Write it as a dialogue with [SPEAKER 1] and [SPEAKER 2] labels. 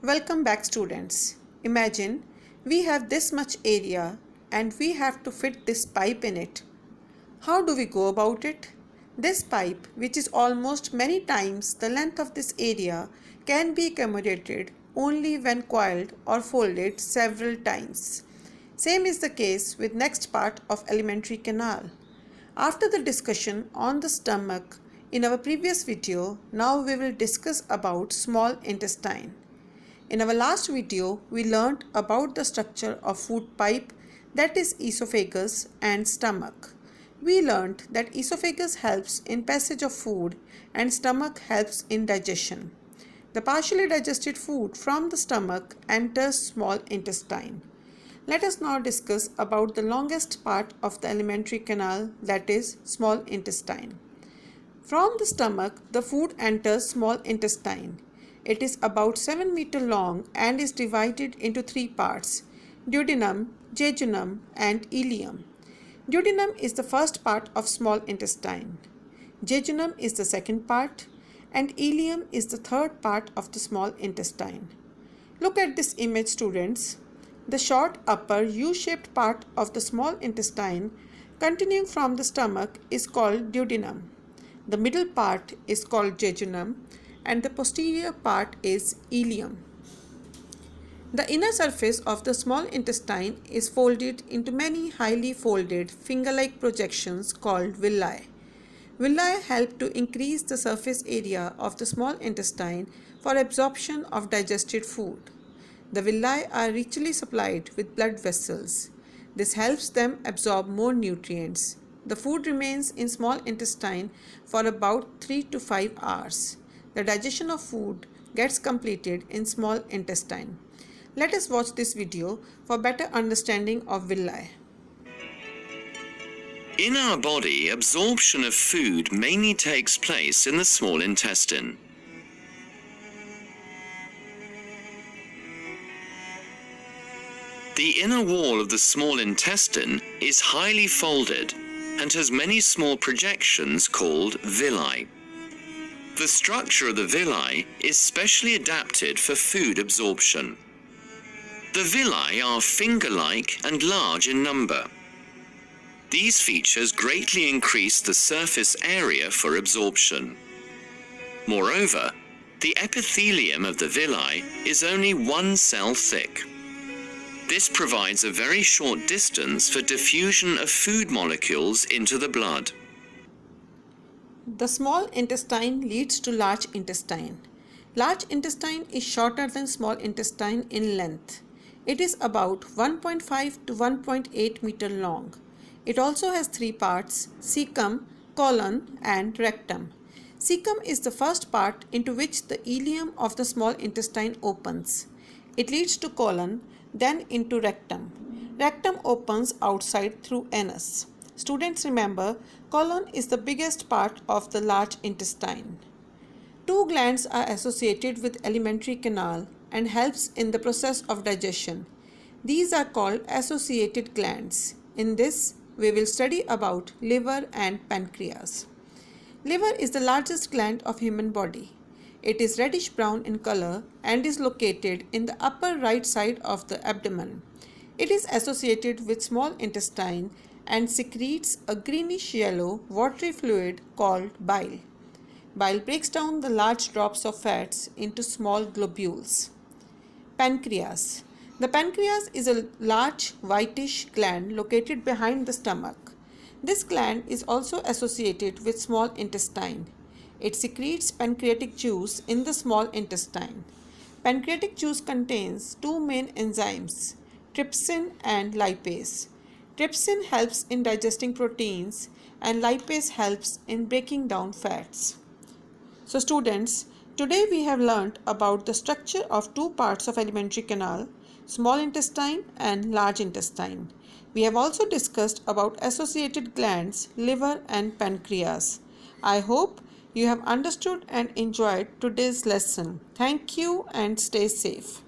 [SPEAKER 1] Welcome back, students. Imagine we have this much area and we have to fit this pipe in it. How do we go about it? This pipe, which is almost many times the length of this area, can be accommodated only when coiled or folded several times. Same is the case with next part of alimentary canal. After the discussion on the stomach in our previous video, now we will discuss about small intestine. In our last video, we learned about the structure of food pipe, that is esophagus and stomach. We learned that esophagus helps in passage of food and stomach helps in digestion. The partially digested food from the stomach enters small intestine. Let us now discuss about the longest part of the alimentary canal, that is small intestine. From the stomach, the food enters small intestine. It is about 7 meters long and is divided into three parts: duodenum, jejunum and ileum. Duodenum is the first part of small intestine. Jejunum is the second part and ileum is the third part of the small intestine. Look at this image, students. The short upper U-shaped part of the small intestine continuing from the stomach is called duodenum. The middle part is called jejunum and the posterior part is ileum. The inner surface of the small intestine is folded into many highly folded finger-like projections called villi. Villi help to increase the surface area of the small intestine for absorption of digested food. The villi are richly supplied with blood vessels. This helps them absorb more nutrients. The food remains in small intestine for about 3 to 5 hours. The digestion of food gets completed in small intestine. Let us watch this video for better understanding of villi.
[SPEAKER 2] In our body, absorption of food mainly takes place in the small intestine. The inner wall of the small intestine is highly folded and has many small projections called villi. The structure of the villi is specially adapted for food absorption. The villi are finger-like and large in number. These features greatly increase the surface area for absorption. Moreover, the epithelium of the villi is only 1 cell thick. This provides a very short distance for diffusion of food molecules into the blood.
[SPEAKER 1] The small intestine leads to large intestine. Large intestine is shorter than small intestine in length. It is about 1.5 to 1.8 meter long. It also has three parts: cecum, colon and rectum. Cecum is the first part into which the ileum of the small intestine opens. It leads to colon, then into rectum. Rectum opens outside through anus. Students, remember, colon is the biggest part of the large intestine. Two glands are associated with alimentary canal and helps in the process of digestion. These are called associated glands. In this, we will study about liver and pancreas. Liver is the largest gland of human body. It is reddish brown in color and is located in the upper right side of the abdomen. It is associated with small intestine and secretes a greenish yellow watery fluid called bile. Bile breaks down the large drops of fats into small globules. Pancreas. The pancreas is a large whitish gland located behind the stomach. This gland is also associated with small intestine. It secretes pancreatic juice in the small intestine. Pancreatic juice contains two main enzymes, trypsin and lipase. Trypsin helps in digesting proteins and lipase helps in breaking down fats. So students, today we have learned about the structure of two parts of alimentary canal, small intestine and large intestine. We have also discussed about associated glands, liver and pancreas. I hope you have understood and enjoyed today's lesson. Thank you and stay safe.